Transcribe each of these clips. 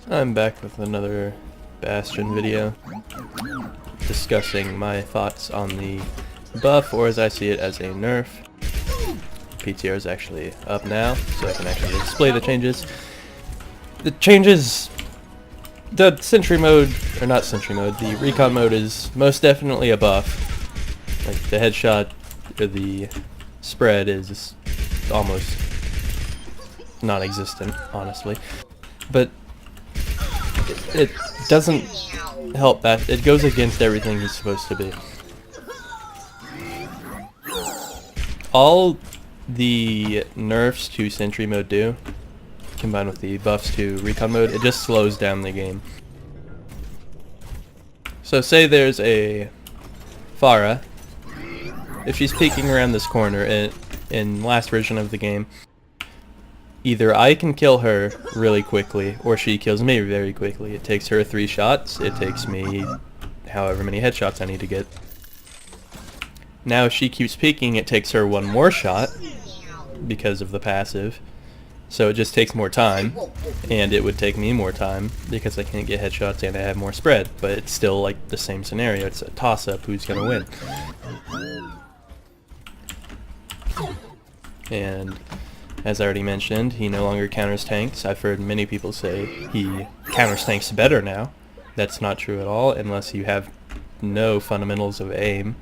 I'm back with another Bastion video discussing my thoughts on the buff, or as I see it, as a nerf. PTR is actually up now, so I can actually display the changes. The changes, the sentry mode, or not sentry mode, the recon mode is most definitely a buff. Like the headshot, or the spread is almost non-existent, honestly. But it doesn't help that. It goes against everything he's supposed to be. All the nerfs to sentry mode do, combined with the buffs to recon mode, it just slows down the game. So say there's a Pharah. If she's peeking around this corner in last version of the game, either I can kill her really quickly, or she kills me very quickly. It takes her 3 shots, it takes me however many headshots I need to get. Now if she keeps peeking, it takes her 1 more shot, because of the passive. So it just takes more time, and it would take me more time, because I can't get headshots and I have more spread. But it's still like the same scenario, it's a toss-up who's gonna win. And as I already mentioned, he no longer counters tanks. I've heard many people say he counters tanks better now. That's not true at all, unless you have no fundamentals of aim,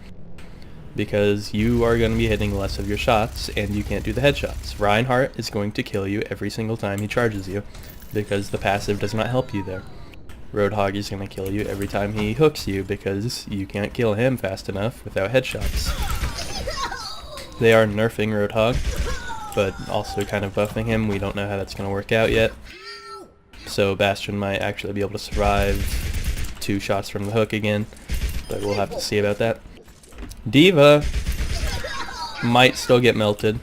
because you are going to be hitting less of your shots, and you can't do the headshots. Reinhardt is going to kill you every single time he charges you, because the passive does not help you there. Roadhog is going to kill you every time he hooks you, because you can't kill him fast enough without headshots. They are nerfing Roadhog, but also kind of buffing him. We don't know how that's going to work out yet. So Bastion might actually be able to survive 2 shots from the hook again, but we'll have to see about that. D.Va might still get melted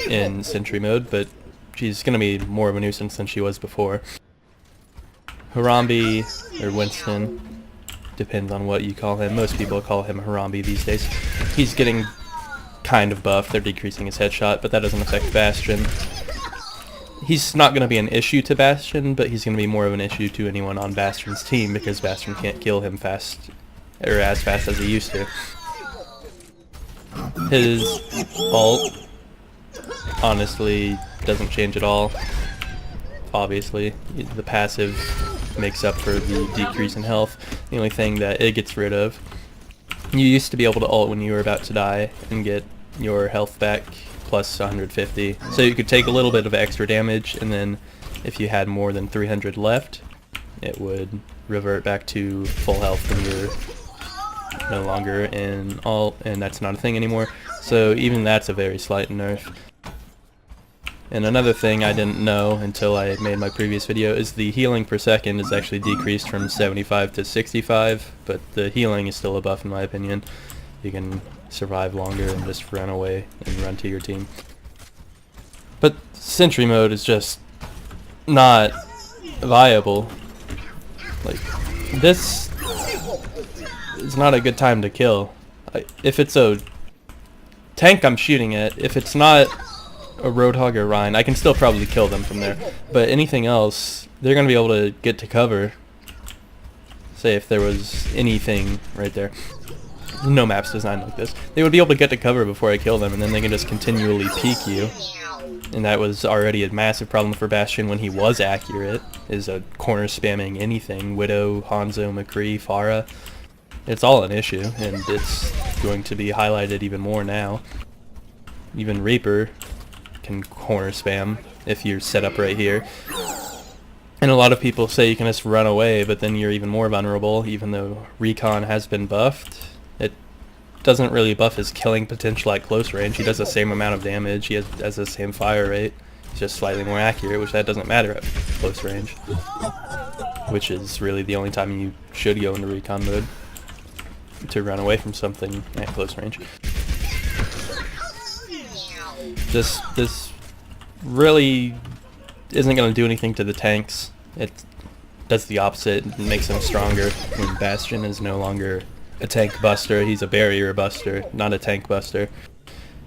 in sentry mode, but she's going to be more of a nuisance than she was before. Harambe, or Winston, depends on what you call him. Most people call him Harambe these days. He's getting kind of buff. They're decreasing his headshot, but that doesn't affect Bastion. He's not going to be an issue to Bastion, but he's going to be more of an issue to anyone on Bastion's team, because Bastion can't kill him fast, or as fast as he used to. His ult honestly doesn't change at all. Obviously, the passive makes up for the decrease in health. The only thing that it gets rid of, you used to be able to ult when you were about to die and get your health back plus 150. So you could take a little bit of extra damage, and then if you had more than 300 left, it would revert back to full health when you're no longer in ult, and that's not a thing anymore. So even that's a very slight nerf. And another thing I didn't know until I made my previous video is the healing per second is actually decreased from 75 to 65, but the healing is still a buff in my opinion. You can survive longer and just run away and run to your team. But sentry mode is just not viable. Like, this is not a good time to kill. If it's a tank I'm shooting at, if it's not a Roadhog or Ryan, I can still probably kill them from there. But anything else, they're going to be able to get to cover. Say if there was anything right there. No map's designed like this. They would be able to get to cover before I kill them, and then they can just continually peek you. And that was already a massive problem for Bastion when he was accurate, is a corner spamming anything. Widow, Hanzo, McCree, Pharah. It's all an issue, and it's going to be highlighted even more now. Even Reaper can corner spam if you're set up right here. And a lot of people say you can just run away, but then you're even more vulnerable. Even though Recon has been buffed, it doesn't really buff his killing potential at close range. He does the same amount of damage, he has the same fire rate. He's just slightly more accurate, which that doesn't matter at close range. Which is really the only time you should go into Recon mode, to run away from something at close range. This really isn't going to do anything to the tanks. It does the opposite. It makes them stronger. When Bastion is no longer a tank buster, he's a barrier buster, not a tank buster.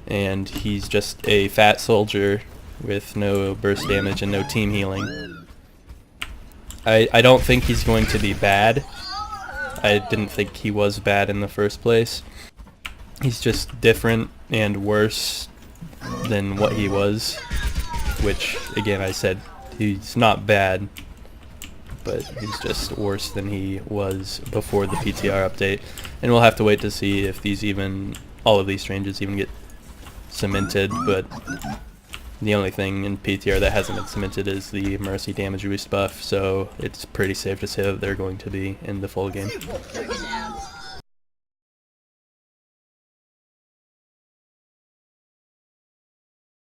And he's just a fat soldier with no burst damage and no team healing. I don't think he's going to be bad. I didn't think he was bad in the first place. He's just different and worse than what he was, which, again, I said he's not bad, but he's just worse than he was before the PTR update. And we'll have to wait to see if all of these changes even get cemented, but the only thing in PTR that hasn't been cemented is the Mercy damage boost buff, so it's pretty safe to say that they're going to be in the full game.